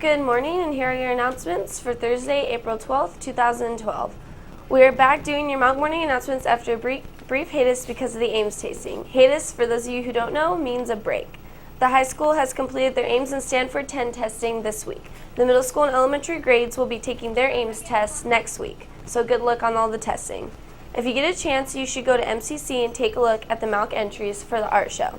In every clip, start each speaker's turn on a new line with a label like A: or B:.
A: Good morning, and here are your announcements for Thursday, April 12th, 2012. We are back doing your MALC morning announcements after a brief hiatus because of the Ames tasting. Hiatus, for those of you who don't know, means a break. The high school has completed their Ames and Stanford 10 testing this week. The middle school and elementary grades will be taking their Ames tests next week, so good luck on all the testing. If you get a chance, you should go to MCC and take a look at the MALC entries for the art show.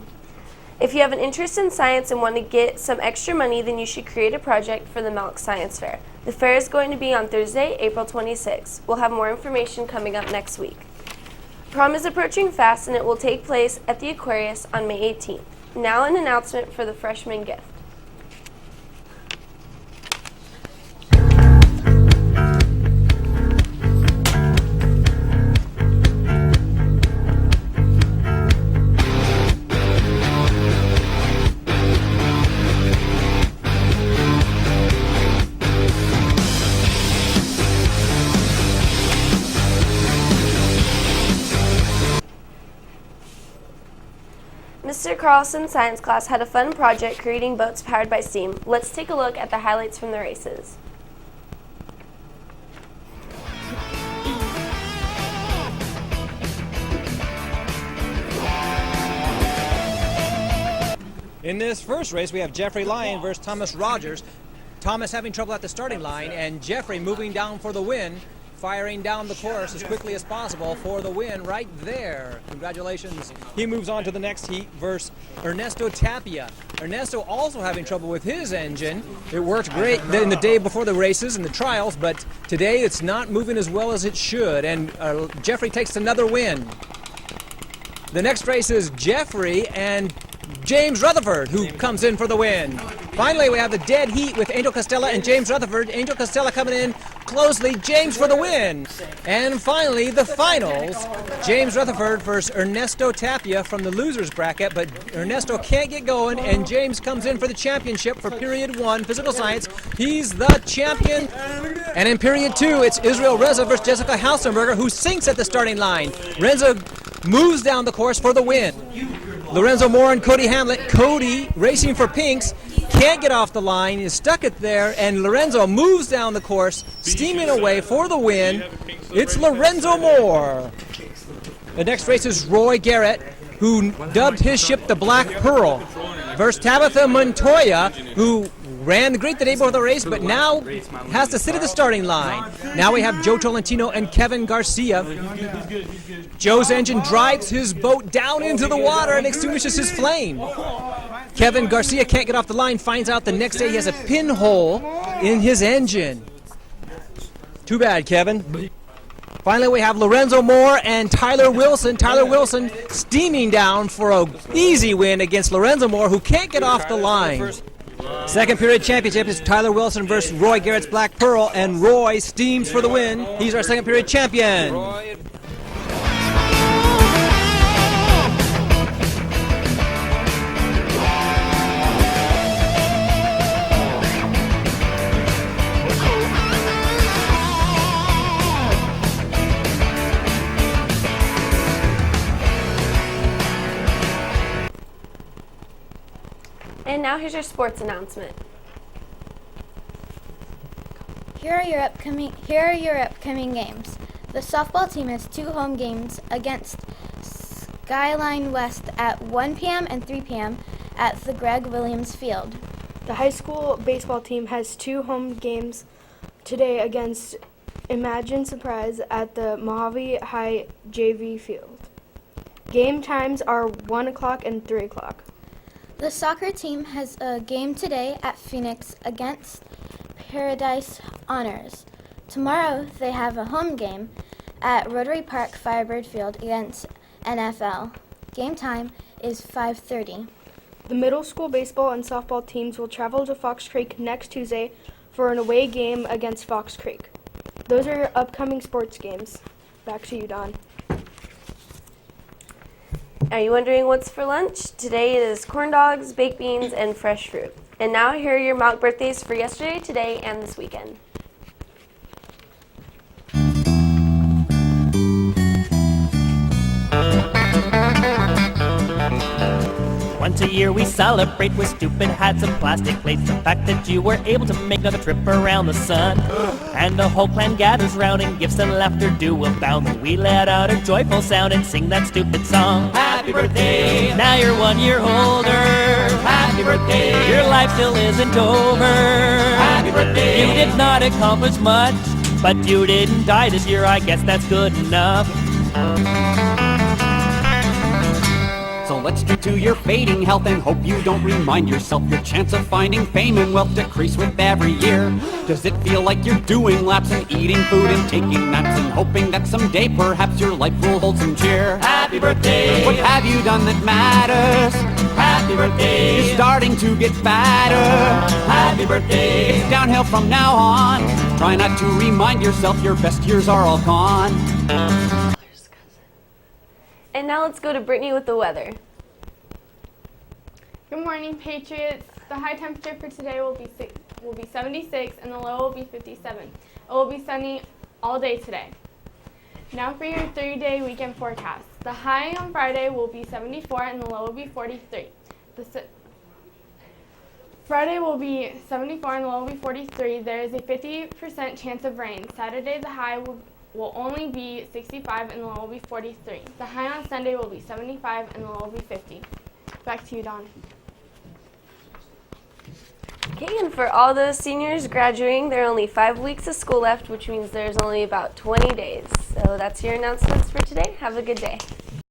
A: If you have an interest in science and want to get some extra money, then you should create a project for the MALC Science Fair. The fair is going to be on Thursday, April 26th. We'll have more information coming up next week. Prom is approaching fast, and it will take place at the Aquarius on May 18th. Now an announcement for the freshman gift. Mr. Carlson's science class had a fun project creating boats powered by steam. Let's take a look at the highlights from the races.
B: In this first race, we have Jeffrey Lyon versus Thomas Rogers. Thomas having trouble at the starting line, and Jeffrey moving down for the win, firing down the course as quickly as possible for the win right there. Congratulations. He moves on to the next heat versus Ernesto Tapia. Ernesto also having trouble with his engine. It worked great in the day before the races and the trials, but today it's not moving as well as it should, and Jeffrey takes another win. The next race is Jeffrey and James Rutherford, who comes in for the win. Finally, we have the dead heat with Angel Costella and James Rutherford. Angel Costella coming in closely, James for the win. And finally, the finals, James Rutherford versus Ernesto Tapia from the losers bracket, but Ernesto can't get going, and James comes in for the championship for period 1, physical science. He's the champion. And in period 2, it's Israel Reza versus Jessica Halstenberger, who sinks at the starting line. Reza moves down the course for the win. Lorenzo Moore and Cody Hamlet. Cody, racing for pinks, can't get off the line, is stuck it there, and Lorenzo moves down the course, steaming away for the win. It's Lorenzo Moore. The next race is Roy Garrett, who dubbed his ship the Black Pearl, versus Tabitha Montoya, who ran great the day before the race, but now has to sit at the starting line. Now we have Joe Tolentino and Kevin Garcia. Joe's engine drives his boat down into the water and extinguishes his flame. Kevin Garcia can't get off the line, finds out the next day he has a pinhole in his engine. Too bad, Kevin. Finally, we have Lorenzo Moore and Tyler Wilson. Tyler Wilson steaming down for an easy win against Lorenzo Moore, who can't get off the line. Second period championship is Tyler Wilson versus Roy Garrett's Black Pearl, and Roy steams for the win. He's our second period champion.
A: And now here's your sports announcement.
C: Here are your upcoming games. The softball team has 2 home games against Skyline West at 1 p.m. and 3 p.m. at the Greg Williams Field.
D: The high school baseball team has 2 home games today against Imagine Surprise at the Mojave High JV Field. Game times are 1 o'clock and 3 o'clock.
C: The soccer team has a game today at Phoenix against Paradise Honors. Tomorrow they have a home game at Rotary Park Firebird Field against NFL. Game time is 5:30.
D: The middle school baseball and softball teams will travel to Fox Creek next Tuesday for an away game against Fox Creek. Those are your upcoming sports games. Back to you, Don.
A: Are you wondering what's for lunch? Today it is corn dogs, baked beans, and fresh fruit. And now here are your MALC birthdays for yesterday, today, and this weekend.
E: Once a year we celebrate with stupid hats and plastic plates. The fact that you were able to make another trip around the sun. And the whole clan gathers round and gifts and laughter do abound. And we let out a joyful sound and sing that stupid song. Happy birthday, now you're 1 year older. Happy birthday, your life still isn't over. Happy birthday, you did not accomplish much, but you didn't die this year, I guess that's good enough.
F: So let's get to your fading health and hope you don't remind yourself your chance of finding fame and wealth decrease with every year. Does it feel like you're doing laps and eating food and taking naps and hoping that someday perhaps your life will hold some cheer? Happy birthday! What have you done that matters? Happy birthday! You're starting to get fatter. Happy birthday! It's downhill from now on. Try not to remind yourself your best years are all gone.
A: And now let's go to Brittany with the weather.
G: Good morning, Patriots. The high temperature for today will be 76 and the low will be 57. It will be sunny all day today. Now for your 3-day weekend forecast. The high on Friday will be 74 and the low will be 43. Friday will be 74 and the low will be 43. There is a 50% chance of rain. Saturday the high will only be 65 and the low will be 43. The high on Sunday will be 75 and the low will be 50. Back to you, Dawn.
A: Okay, and for all those seniors graduating, there are only 5 weeks of school left, which means there's only about 20 days. So that's your announcements for today. Have a good day.